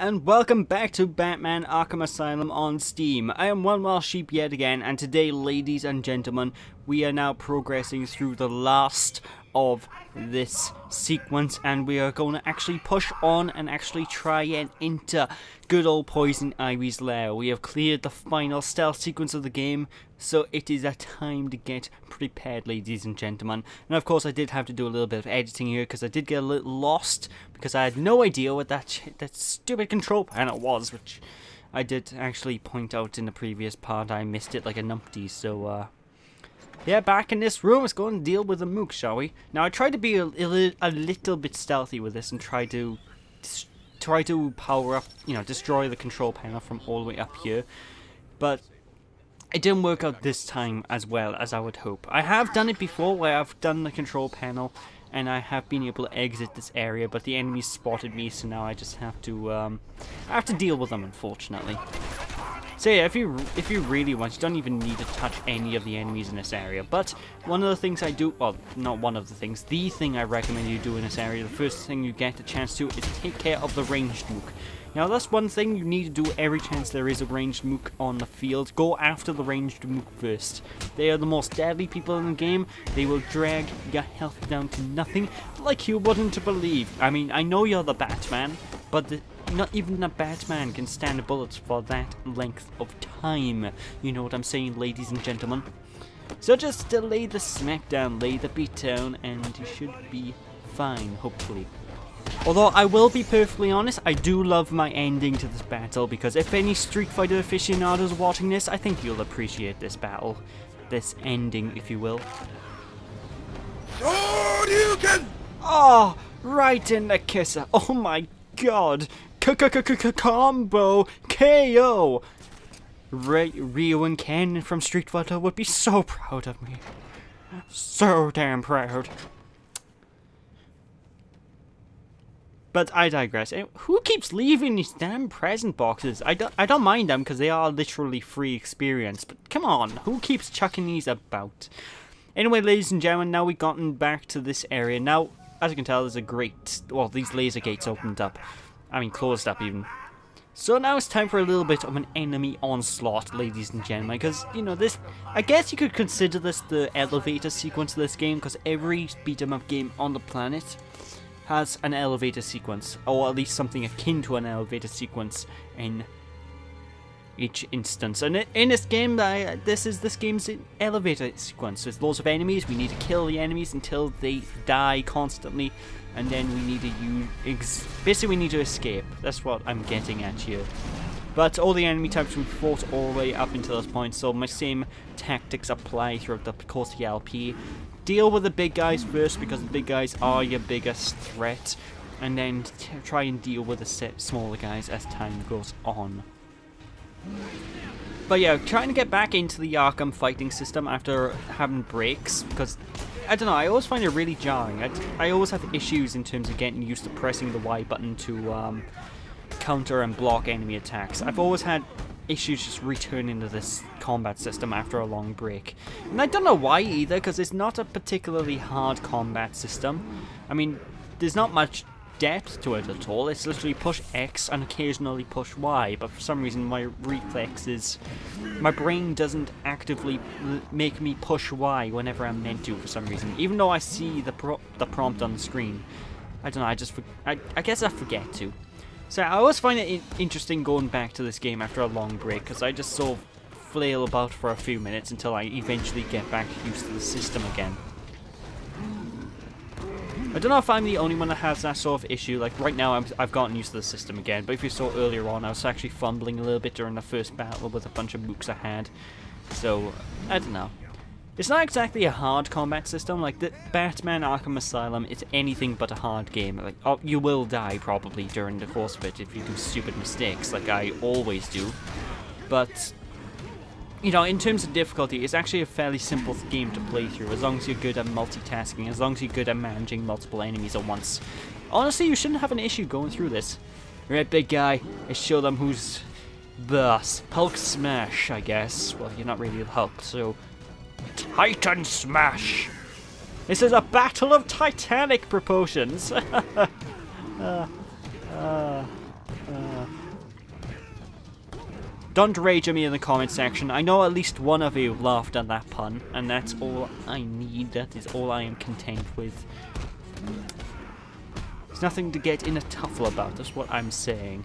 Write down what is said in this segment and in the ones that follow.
and welcome back to Batman Arkham Asylum on Steam. I am One Wild Sheep yet again, and today, ladies and gentlemen, we are now progressing through the last of this sequence, and we are going to actually push on and actually try and enter good old Poison Ivy's lair. We have cleared the final stealth sequence of the game, so it is a time to get prepared, ladies and gentlemen. And of course I did have to do a little bit of editing here because I did get a little lost because I had no idea what that stupid control panel was, which I did actually point out in the previous part. I missed it like a numpty, so yeah, back in this room, let's go and deal with the mook, shall we? Now, I tried to be a little bit stealthy with this and try to power up, destroy the control panel from all the way up here. But it didn't work out this time as well as I would hope. I have done it before, where I've done the control panel and I have been able to exit this area, but the enemies spotted me, so now I just have to deal with them, unfortunately. So yeah, if you really want, you don't even need to touch any of the enemies in this area. But one of the things I do, well, not one of the things, the thing I recommend you do in this area, the first thing you get a chance to, is take care of the ranged mook. Now that's one thing you need to do every chance there is a ranged mook on the field. Go after the ranged mook first. They are the most deadly people in the game. They will drag your health down to nothing, like you wouldn't believe. I mean, I know you're the Batman, but not even the Batman can stand bullets for that length of time. You know what I'm saying, ladies and gentlemen? So just lay the smack down, lay the beat down, and you should be fine, hopefully. Although, I will be perfectly honest, I do love my ending to this battle, because if any Street Fighter aficionados watching this, I think you'll appreciate this battle. This ending, if you will. Oh, right in the kisser. Oh my god. Combo KO! Ryu and Ken from Street Fighter would be so proud of me. So damn proud. But I digress. Who keeps leaving these damn present boxes? I don't mind them because they are literally free experience. But come on, who keeps chucking these about? Anyway, ladies and gentlemen, now we've gotten back to this area. Now, as you can tell, there's a great... well, these laser gates opened up. I mean, closed up even. So now it's time for a little bit of an enemy onslaught, ladies and gentlemen, because, this... I guess you could consider this the elevator sequence of this game, because every beat-em-up game on the planet has an elevator sequence, or at least something akin to an elevator sequence in each instance. And in this game, this is this game's elevator sequence. There's loads of enemies, we need to kill the enemies until they die constantly, and then we need to basically we need to escape. That's what I'm getting at here. But all the enemy types we fought all the way up until this point, so my same tactics apply throughout the course of the LP. Deal with the big guys first, because the big guys are your biggest threat, and then try and deal with the smaller guys as time goes on. But yeah, trying to get back into the Arkham fighting system after having breaks, because, I don't know, I always find it really jarring. I always have issues in terms of getting used to pressing the Y button to counter and block enemy attacks. I've always had issues just returning to this combat system after a long break. And I don't know why either, because it's not a particularly hard combat system. I mean, there's not much depth to it at all. It's literally push X and occasionally push Y, but for some reason my reflexes, my brain doesn't actively make me push Y whenever I'm meant to for some reason, even though I see the prompt on the screen. I don't know, I guess I forget to. So I always find it interesting going back to this game after a long break, because I just sort of flail about for a few minutes until I eventually get back used to the system again. I don't know if I'm the only one that has that sort of issue. Like right now I've gotten used to the system again, but if you saw earlier on, I was actually fumbling a little bit during the first battle with a bunch of mooks I had. So, I don't know. It's not exactly a hard combat system. Like the Batman Arkham Asylum, it's anything but a hard game. Like, oh, you will die probably during the course of it if you do stupid mistakes, like I always do. But, in terms of difficulty, it's actually a fairly simple game to play through, as long as you're good at multitasking, as long as you're good at managing multiple enemies at once. Honestly, you shouldn't have an issue going through this. Alright, big guy, let's show them who's boss. Hulk smash, I guess. Well, you're not really the Hulk, so... Titan smash! This is a battle of titanic proportions! Don't rage at me in the comment section. I know at least one of you laughed at that pun, and that's all I need. That is all I am content with. There's nothing to get in a tuffle about. That's what I'm saying.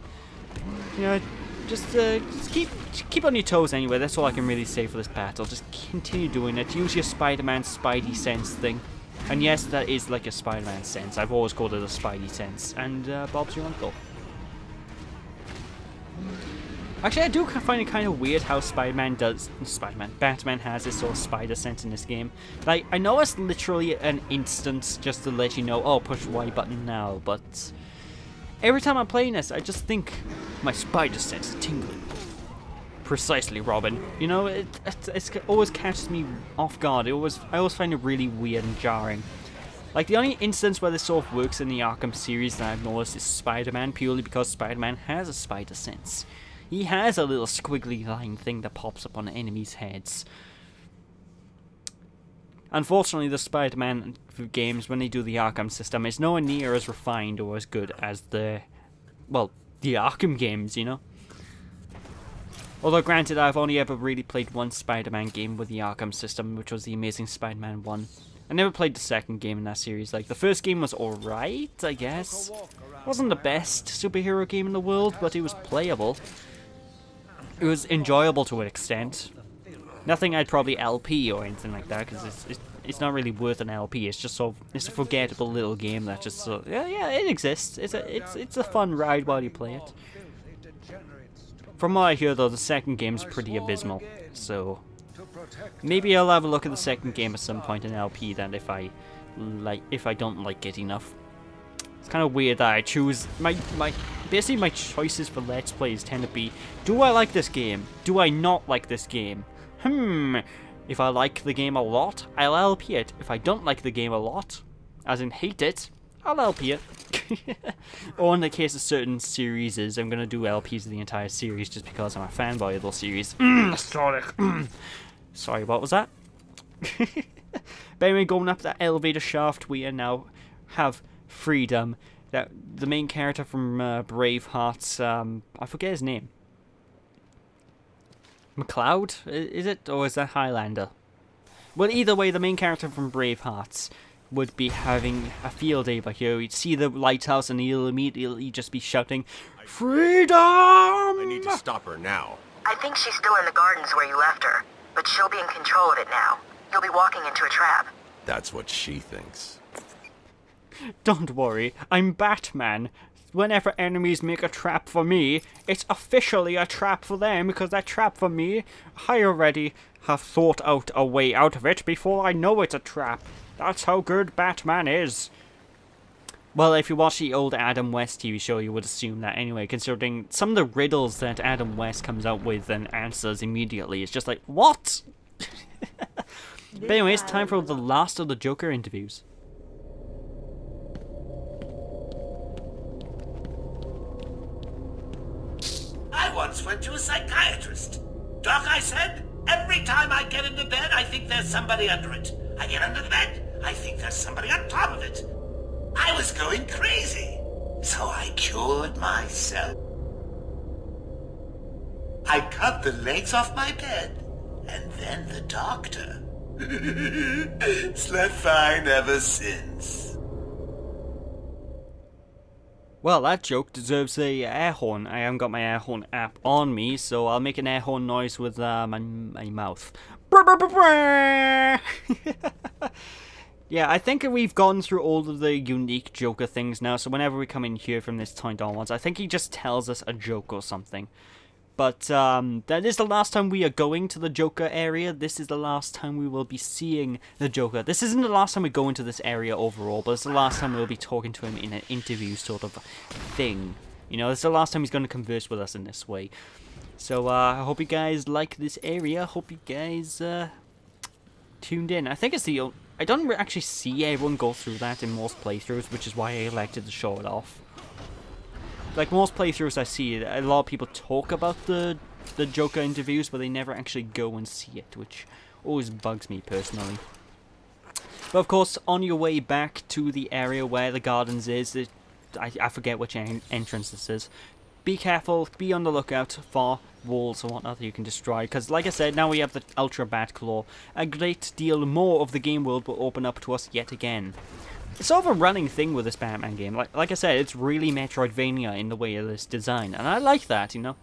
You know, just keep on your toes anyway. That's all I can really say for this battle. Just continue doing it. Use your Spider-Man Spidey sense thing. And yes, that is like a Spider-Man sense. I've always called it a Spidey sense. And Bob's your uncle. Actually, I do find it kind of weird how Batman has this sort of spider sense in this game. Like, I know it's literally an instance just to let you know, oh, push the Y button now, but every time I'm playing this, I just think my spider sense is tingling. Precisely, Robin. You know, it always catches me off guard. I always find it really weird and jarring. Like, the only instance where this sort of works in the Arkham series that I've noticed is Spider-Man, purely because Spider-Man has a spider sense. He has a little squiggly line thing that pops up on enemies' heads. Unfortunately, the Spider-Man games, when they do the Arkham system, is nowhere near as refined or as good as the Arkham games, you know? Although, granted, I've only ever really played one Spider-Man game with the Arkham system, which was the Amazing Spider-Man 1. I never played the second game in that series. Like, the first game was alright, I guess. It wasn't the best superhero game in the world, but it was playable. It was enjoyable to an extent. Nothing I'd probably LP or anything like that, because it's not really worth an LP. It's just it's a forgettable little game that just yeah, it exists. It's a fun ride while you play it. From what I hear though, the second game's pretty abysmal. So maybe I'll have a look at the second game at some point in LP then if I don't like it enough. It's kind of weird that I choose basically my choices for Let's Plays tend to be, do I like this game? Do I not like this game? If I like the game a lot, I'll LP it. If I don't like the game a lot, as in hate it, I'll LP it. Or in the case of certain series, I'm going to do LPs of the entire series just because I'm a fanboy of those series. Sorry, what was that? But anyway, going up that elevator shaft, we now have freedom. That the main character from Braveheart, I forget his name. McLeod, is it, or is that Highlander? Well, either way, the main character from Braveheart would be having a field day back here. You'd see the lighthouse, and he'll immediately just be shouting, "Freedom!" I need to stop her now. I think she's still in the gardens where you left her, but she'll be in control of it now. You'll be walking into a trap. That's what she thinks. Don't worry, I'm Batman. Whenever enemies make a trap for me, it's officially a trap for them, because that trap for me, I already have thought out a way out of it before I know it's a trap. That's how good Batman is. Well, if you watch the old Adam West TV show, you would assume that anyway, considering some of the riddles that Adam West comes out with and answers immediately. It's just like, what? But anyway, it's time for the last of the Joker interviews. I once went to a psychiatrist. Doc, I said, every time I get into bed, I think there's somebody under it. I get under the bed, I think there's somebody on top of it. I was going crazy, so I cured myself. I cut the legs off my bed, and then the doctor. Slept fine ever since. Well, that joke deserves a air horn. I haven't got my air horn app on me, so I'll make an air horn noise with my mouth. Yeah, I think we've gone through all of the unique Joker things now, so whenever we come in here from this point onwards, I think he just tells us a joke or something. But that is the last time we are going to the Joker area. This is the last time we will be seeing the Joker. This isn't the last time we go into this area overall, but it's the last time we'll be talking to him in an interview sort of thing. You know, it's the last time he's going to converse with us in this way. So I hope you guys like this area. Hope you guys tuned in. I think it's the... I don't actually see everyone go through that in most playthroughs, which is why I elected to show it off. Like, most playthroughs I see, a lot of people talk about the Joker interviews, but they never actually go and see it, which always bugs me personally. But of course, on your way back to the area where the gardens is, I forget which entrance this is, be careful, be on the lookout for walls and whatnot that you can destroy, because like I said, now we have the Ultra Bat Claw. A great deal more of the game world will open up to us yet again. It's sort of a running thing with this Batman game. Like I said, it's really Metroidvania in the way of this design, and I like that, you know.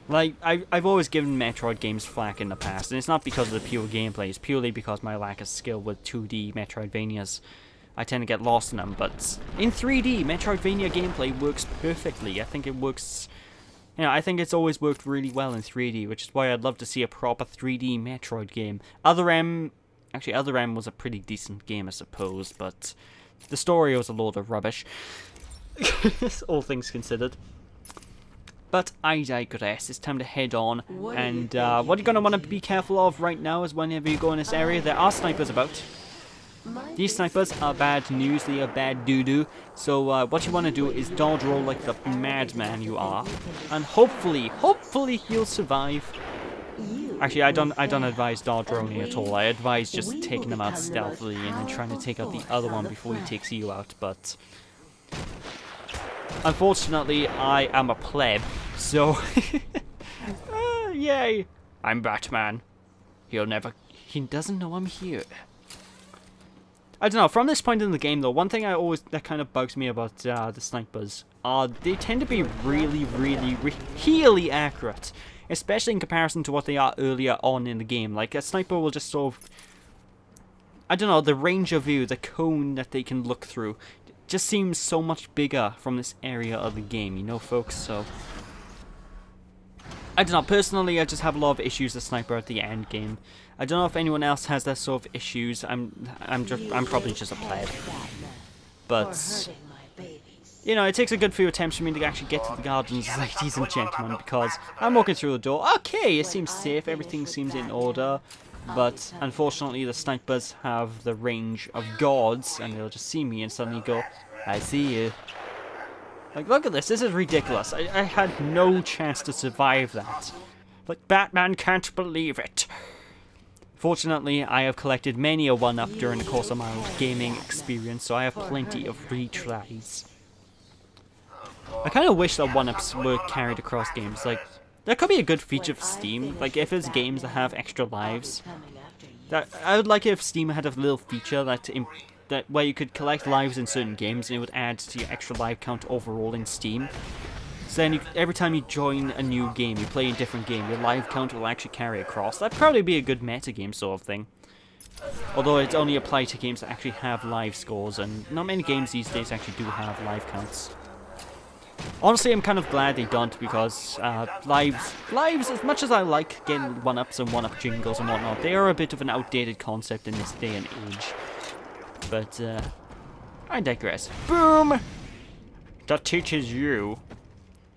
Like, I've always given Metroid games flack in the past, and it's not because of the pure gameplay, it's purely because my lack of skill with 2D Metroidvanias. I tend to get lost in them, but in 3D, Metroidvania gameplay works perfectly. I think it works, you know, I think it's always worked really well in 3D, which is why I'd love to see a proper 3D Metroid game. Other M was a pretty decent game, I suppose, but the story was a load of rubbish, all things considered. But I digress, it's time to head on, and what you're going to want to be careful of right now is whenever you go in this area, there are snipers about. These snipers are bad news, they are bad doo-doo, so what you want to do is dodge roll like the madman you are, and hopefully you'll survive. Actually, I don't advise dodge rolling at all, I advise just taking them out stealthily and then trying to take out the other one before he takes you out, but unfortunately, I am a pleb, so yay! I'm Batman. He doesn't know I'm here. I don't know, from this point in the game though, one thing that kind of bugs me about the snipers are they tend to be really accurate. Especially in comparison to what they are earlier on in the game. Like, a sniper will just sort of, I don't know, the range of view, the cone that they can look through, just seems so much bigger from this area of the game, you know, folks, so I don't know, personally I just have a lot of issues with sniper at the end game. I don't know if anyone else has that sort of issues. I'm probably just a pleb. But you know, it takes a good few attempts for me to actually get to the gardens, ladies and gentlemen, because I'm walking through the door. Okay, it seems safe, everything seems in order, but unfortunately the snipers have the range of gods, and they'll just see me and suddenly go, I see you. Like, look at this is ridiculous. I had no chance to survive that. Like, Batman can't believe it. Fortunately, I have collected many a one-up during the course of my gaming experience, so I have plenty of retries. I kind of wish that one-ups were carried across games. Like, that could be a good feature for Steam. Like, if there's games that have extra lives, I would like it if Steam had a little feature that where you could collect lives in certain games and it would add to your extra life count overall in Steam. So then every time you join a new game, you play a different game, your life count will actually carry across. That'd probably be a good metagame sort of thing. Although it's only applied to games that actually have live scores, and not many games these days actually do have life counts. Honestly, I'm kind of glad they don't, because lives, as much as I like getting one-ups and one-up jingles and whatnot, they are a bit of an outdated concept in this day and age. But, I digress. Boom! That teaches you.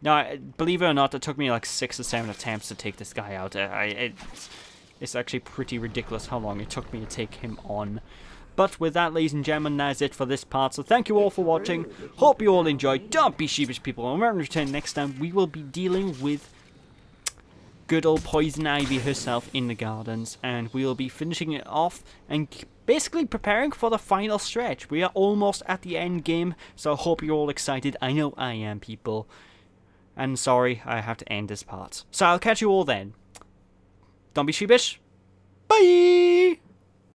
Now, believe it or not, it took me like 6 or 7 attempts to take this guy out. It's actually pretty ridiculous how long it took me to take him on. But with that, ladies and gentlemen, that's it for this part. So thank you all for watching. Hope you all enjoyed. Don't be sheepish, people. And when we return next time, we will be dealing with good old Poison Ivy herself in the gardens. And we'll be finishing it off and basically preparing for the final stretch. We are almost at the end game, so I hope you're all excited. I know I am, people. And sorry, I have to end this part. So I'll catch you all then. Don't be sheepish. Bye!